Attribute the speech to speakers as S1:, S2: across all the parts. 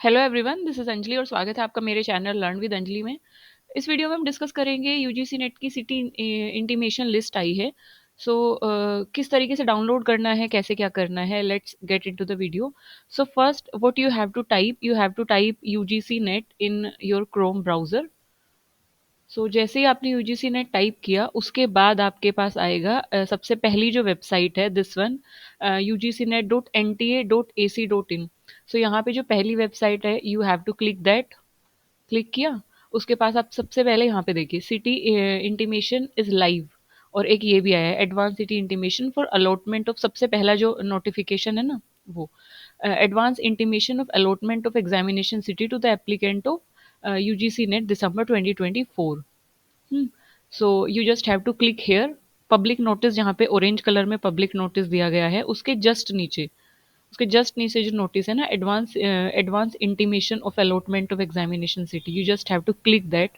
S1: Hello everyone, this is Anjali और स्वागत है आपका मेरे चैनल लर्न विद अंजलि में। इस वीडियो में हम डिस्कस करेंगे यूजीसी नेट की सिटी इंटीमेशन लिस्ट आई है। सो किस तरीके से डाउनलोड करना है, कैसे क्या करना है, let's get into the video. So first what you have to type UGC NET in your Chrome browser. So जैसे ही आपने यूजीसी नेट टाइप किया उसके बाद आपके पास आएगा सबसे पहली जो वेबसाइट है दिस वन, UGCnet.nta.ac.in। सो यहाँ पे जो पहली वेबसाइट है you have to click that. Click किया, उसके पास आप सबसे पहले यहाँ पे देखिए सिटी इंटीमेशन इज लाइव, और एक ये भी आया है advance city intimation for allotment of. सबसे पहला जो नोटिफिकेशन है ना वो advance intimation of allotment of examination city to the applicant of UGC NET December 2024। So you just have to click here. Public notice जहाँ पे ऑरेंज कलर में public notice दिया गया है उसके जस्ट नीचे जो नोटिस है ना advance intimation of allotment of examination city, you just have to click that.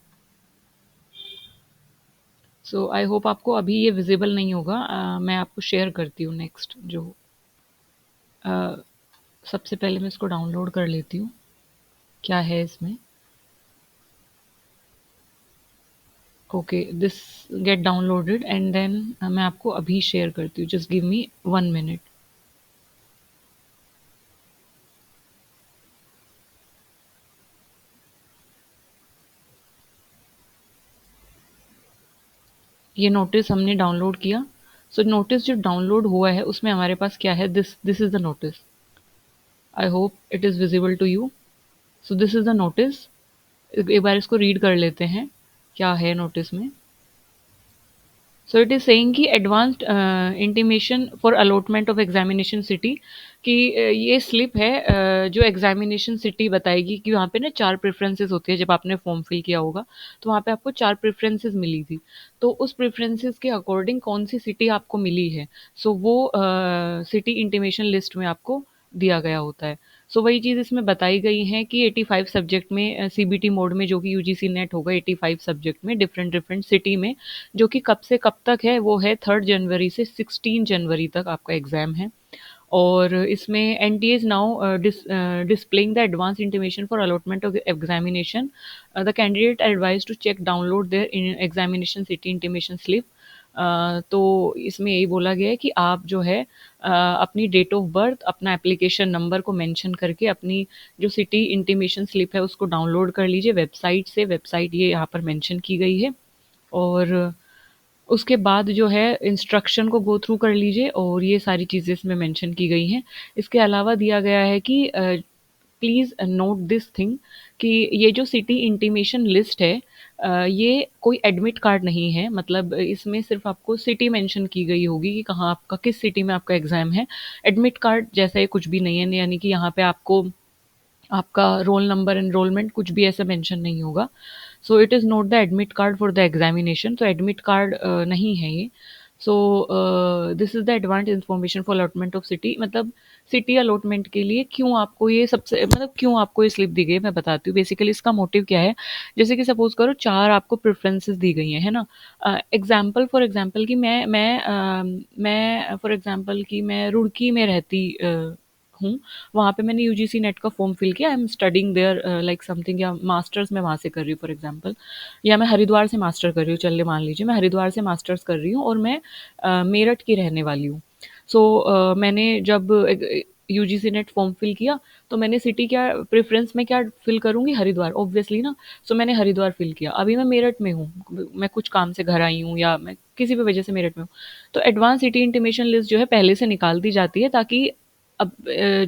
S1: So I hope आपको अभी ये विजिबल नहीं होगा। मैं आपको शेयर करती हूँ नेक्स्ट जो सबसे पहले मैं इसको डाउनलोड कर लेती हूँ, क्या है इसमें। Okay, this get downloaded and then मैं आपको अभी शेयर करती हूँ, जस्ट गिव मी 1 मिनट। ये नोटिस हमने डाउनलोड किया। सो नोटिस जो डाउनलोड हुआ है उसमें हमारे पास क्या है, this is the notice. I hope it is visible to you. So this is the notice. एक बार इसको रीड कर लेते हैं क्या है नोटिस में। सो इट इज सेइंग कि advanced intimation for allotment of examination city, कि ये स्लिप है जो एग्जामिनेशन सिटी बताएगी कि वहाँ पे ना 4 प्रेफरेंसेस होती है। जब आपने फॉर्म फिल किया होगा तो वहाँ पे आपको 4 प्रेफरेंसेस मिली थी, तो उस प्रेफरेंसेस के अकॉर्डिंग कौन सी सिटी आपको मिली है, सो वो सिटी इंटीमेशन लिस्ट में आपको दिया गया होता है। सो वही चीज़ इसमें बताई गई है कि 85 सब्जेक्ट में सीबीटी मोड में जो कि यूजीसी नेट होगा 85 सब्जेक्ट में डिफरेंट डिफरेंट सिटी में, जो कि कब से कब तक है वो है 3 जनवरी से 16 जनवरी तक आपका एग्ज़ाम है। और इसमें NTA is now displaying the advance intimation for allotment of the examination. The candidate are advised to check download their examination city intimation slip. तो इसमें यही बोला गया है कि आप जो है अपनी डेट ऑफ बर्थ, अपना एप्लीकेशन नंबर को मेंशन करके अपनी जो सिटी इंटीमेशन स्लिप है उसको डाउनलोड कर लीजिए वेबसाइट से। वेबसाइट ये यहाँ पर मेंशन की गई है, और उसके बाद जो है इंस्ट्रक्शन को गो थ्रू कर लीजिए, और ये सारी चीज़ें इसमें मेंशन की गई हैं। इसके अलावा दिया गया है कि प्लीज़ नोट दिस थिंग कि ये जो सिटी इंटीमेशन लिस्ट है ये कोई एडमिट कार्ड नहीं है। मतलब इसमें सिर्फ आपको सिटी मेंशन की गई होगी कि कहाँ आपका, किस सिटी में आपका एग्ज़ाम है। एडमिट कार्ड जैसा ये कुछ भी नहीं है, यानी कि यहाँ पे आपको आपका रोल नंबर, एनरोलमेंट कुछ भी ऐसा मेंशन नहीं होगा। So it is not the admit card for the examination, तो एडमिट कार्ड नहीं है ये। So this is the advance information for allotment of city. मतलब सिटी अलॉटमेंट के लिए क्यों आपको ये सबसे, मतलब क्यों आपको ये स्लिप दी गई है मैं बताती हूँ। बेसिकली इसका मोटिव क्या है, जैसे कि सपोज करो 4 आपको प्रेफरेंसेस दी गई हैं, है ना। एग्जाम्पल फॉर एग्जाम्पल कि मैं फॉर एग्जाम्पल कि मैं रुड़की में रहती हूँ। वहाँ पे मैंने यूजीसी नेट का फॉर्म फिल किया, I am studying there like something, या मास्टर्स मैं वहाँ से कर रही हूँ फॉर एग्जांपल, या मैं हरिद्वार से मास्टर कर रही हूँ। चलिए मान लीजिए मैं हरिद्वार से मास्टर्स कर रही हूँ और मैं मेरठ की रहने वाली हूँ। सो मैंने जब यूजीसी नेट फॉर्म फिल किया तो मैंने सिटी क्या प्रेफरेंस में क्या फिल करूँगी, हरिद्वार ऑब्वियसली ना। सो मैंने हरिद्वार फिल किया, अभी मैं मेरठ में हूँ, मैं कुछ काम से घर आई हूँ या मैं किसी भी वजह से मेरठ में हूँ। तो एडवांस सिटी इंटीमेशन लिस्ट जो है पहले से निकाल दी जाती है, ताकि अब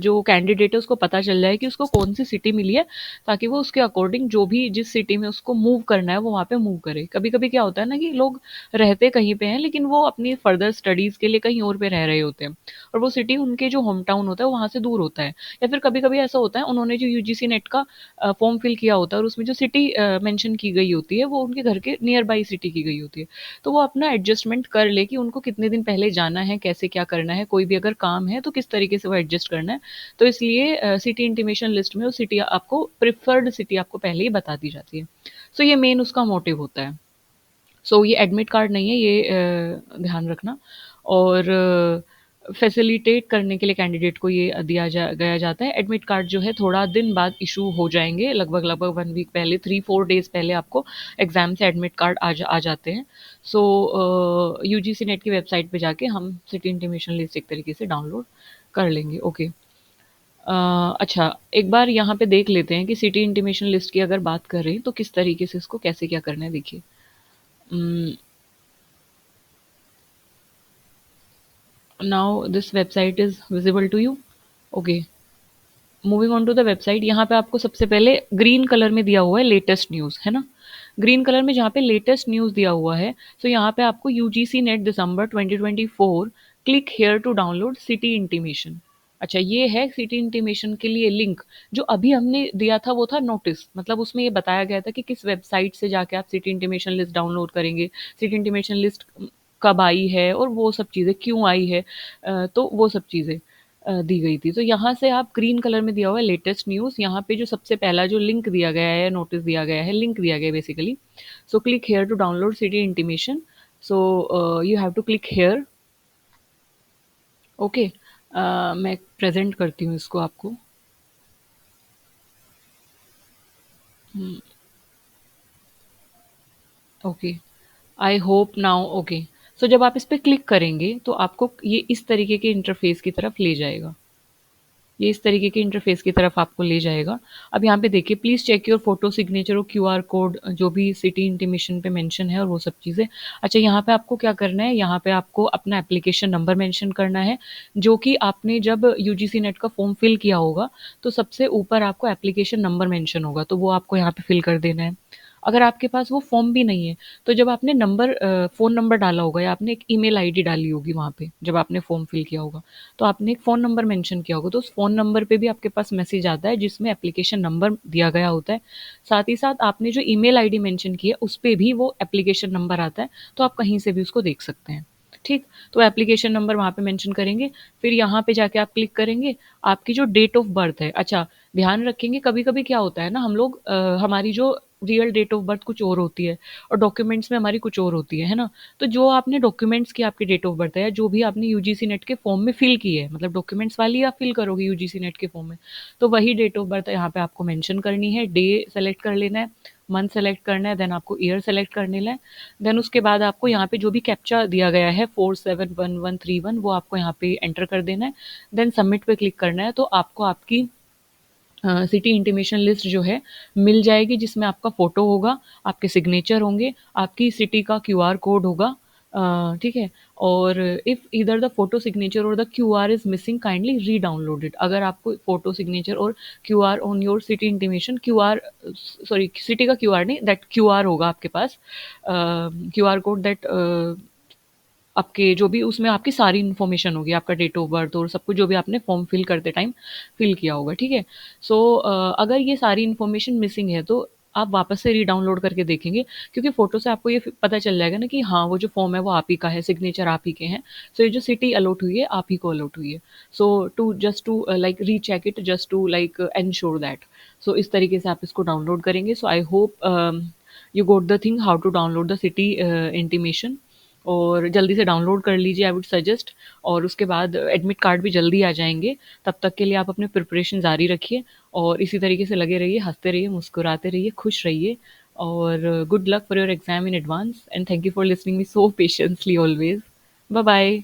S1: जो कैंडिडेट है उसको पता चल जाए कि उसको कौन सी सिटी मिली है, ताकि वो उसके अकॉर्डिंग जो भी जिस सिटी में उसको मूव करना है वो वहाँ पे मूव करे। कभी कभी क्या होता है ना कि लोग रहते कहीं पे हैं लेकिन वो अपनी फर्दर स्टडीज़ के लिए कहीं और पे रह रहे होते हैं, और वो सिटी उनके जो होम टाउन होता है वो वहाँ से दूर होता है। या फिर कभी कभी ऐसा होता है उन्होंने जो यूजीसी नेट का फॉर्म फिल किया होता है और उसमें जो सिटी मेंशन की गई होती है वो उनके घर के नियर बाई सिटी की गई होती है। तो वो अपना एडजस्टमेंट कर ले कि उनको कितने दिन पहले जाना है, कैसे क्या करना है, कोई भी अगर काम है तो किस तरीके से वो एडजस्ट करना है। तो इसलिए सिटी इंटीमेशन लिस्ट में वो सिटी आपको, प्रिफर्ड सिटी आपको पहले ही बता दी जाती है। सो ये मेन उसका मोटिव होता है। सो ये एडमिट कार्ड नहीं है, ये ध्यान रखना। और फैसिलिटेट करने के लिए कैंडिडेट को ये दिया गया जाता है। एडमिट कार्ड जो है थोड़ा दिन बाद इशू हो जाएंगे, लगभग लगभग 1 वीक पहले, 3-4 डेज पहले आपको एग्जाम से एडमिट कार्ड आ जाते हैं। सो यूजीसी नेट की वेबसाइट पे जाके हम सिटी इंटीमेशन लिस्ट एक तरीके से डाउनलोड कर लेंगे। ओके। अच्छा, एक बार यहाँ पे देख लेते हैं कि सिटी इंटीमेशन लिस्ट की अगर बात कर रहे हैं तो किस तरीके से इसको कैसे क्या करना है। देखिए, now this website is visible to you. Okay, moving on to the website, यहाँ पे आपको सबसे पहले ग्रीन कलर में दिया हुआ है लेटेस्ट न्यूज़, है ना? ग्रीन कलर में जहाँ पे लेटेस्ट न्यूज़ दिया हुआ है, तो यहाँ पे आपको UGC NET December 2024 click here to download city intimation. अच्छा, ये है सिटी इंटीमेशन के लिए लिंक। जो अभी हमने दिया था वो था नोटिस, मतलब उसमें ये बताया गया था कि किस वेबसाइट से जाके आप सिटी इंटीमेशन लिस्ट डाउनलोड करेंगे, सिटी इंटीमेशन लिस्ट कब आई है और वो सब चीज़ें क्यों आई है, तो वो सब चीज़ें दी गई थी। तो यहाँ से आप ग्रीन कलर में दिया हुआ है लेटेस्ट न्यूज़, यहाँ पे जो सबसे पहला जो लिंक दिया गया है, नोटिस दिया गया है, लिंक दिया गया है basically. So click here to download city intimation. So you have to click here. Okay, मैं प्रेजेंट करती हूँ इसको आपको। Okay, I hope now. Okay, so जब आप इस पर क्लिक करेंगे तो आपको ये इस तरीके के इंटरफेस की तरफ ले जाएगा। ये इस तरीके के इंटरफेस की तरफ आपको ले जाएगा। अब यहाँ पे देखिए, please check your photo signature और क्यूआर कोड, जो भी सिटी इंटीमेशन पे मेंशन है और वो सब चीज़ें। अच्छा, यहाँ पे आपको क्या करना है, यहाँ पे आपको अपना एप्लीकेशन नंबर मेंशन करना है, जो कि आपने जब यूजीसी नेट का फॉर्म फिल किया होगा तो सबसे ऊपर आपको एप्लीकेशन नंबर मेंशन होगा, तो वो आपको यहाँ पे फिल कर देना है। अगर आपके पास वो फॉर्म भी नहीं है तो जब आपने फ़ोन नंबर डाला होगा या आपने एक ईमेल आईडी डाली होगी वहाँ पे जब आपने फॉर्म फिल किया होगा, तो आपने एक फ़ोन नंबर मेंशन किया होगा, तो उस फ़ोन नंबर पे भी आपके पास मैसेज आता है जिसमें एप्लीकेशन नंबर दिया गया होता है। साथ ही साथ आपने जो ईमेल आईडी मेंशन की है उस पे भी वो एप्लीकेशन नंबर आता है, तो आप कहीं से भी उसको देख सकते हैं। ठीक, तो एप्लीकेशन नंबर वहाँ पे मेंशन करेंगे, फिर यहाँ पे जाके आप क्लिक करेंगे, आपकी जो डेट ऑफ बर्थ है। अच्छा, ध्यान रखेंगे, कभी-कभी क्या होता है ना, हम लोग हमारी जो रियल डेट ऑफ बर्थ कुछ और होती है और डॉक्यूमेंट्स में हमारी कुछ और होती है ना? तो जो आपने डॉक्यूमेंट्स की आपकी डेट ऑफ बर्थ है या जो भी आपने यूजीसी नेट के फॉर्म में फिल की है, मतलब डॉक्यूमेंट्स वाली आप फिल करोगे यूजीसी नेट के फॉर्म में, तो वही डेट ऑफ बर्थ यहाँ पे आपको मेंशन करनी है। डे सेलेक्ट कर लेना है, मंथ सेलेक्ट करना है, देन आपको ईयर सेलेक्ट करने लें। देन उसके बाद आपको यहाँ पे जो भी कैप्चा दिया गया है 471131, वो आपको यहाँ पे एंटर कर देना है। देन सबमिट पे क्लिक करना है, तो आपको आपकी सिटी इंटीमेशन लिस्ट जो है मिल जाएगी, जिसमें आपका फ़ोटो होगा, आपके सिग्नेचर होंगे, आपकी सिटी का क्यूआर कोड होगा। ठीक है? और if either the photo signature और the QR is missing, kindly redownload it. अगर आपको फ़ोटो सिग्नेचर और QR on your city intimation, QR sorry, city का क्यूआर नहीं, दैट क्यूआर होगा आपके पास, क्यूआर कोड दैट आपके जो भी उसमें आपकी सारी इन्फॉर्मेशन होगी, आपका डेट ऑफ बर्थ और सब कुछ जो भी आपने फॉर्म फिल करते टाइम फिल किया होगा, ठीक है? सो अगर ये सारी इन्फॉर्मेशन मिसिंग है तो आप वापस से री-डाउनलोड करके देखेंगे, क्योंकि फ़ोटो से आपको ये पता चल जाएगा ना कि हाँ, वो जो फॉर्म है वो आप ही का है, सिग्नेचर आप ही के हैं। सो ये जो सिटी अलॉट हुई है, आप ही को अलॉट हुई है। So to just to like recheck it, just to like ensure that. So इस तरीके से आप इसको डाउनलोड करेंगे। So I hope you got the thing how to download the city intimation, और जल्दी से डाउनलोड कर लीजिए, आई वुड सजेस्ट। और उसके बाद एडमिट कार्ड भी जल्दी आ जाएँगे। तब तक के लिए आप अपनी प्रिपरेशन जारी रखिए और इसी तरीके से लगे रहिए, हँसते रहिए, मुस्कुराते रहिए, खुश रहिए, और good luck for your exam in advance, and thank you for listening me so patiently always. Bye bye.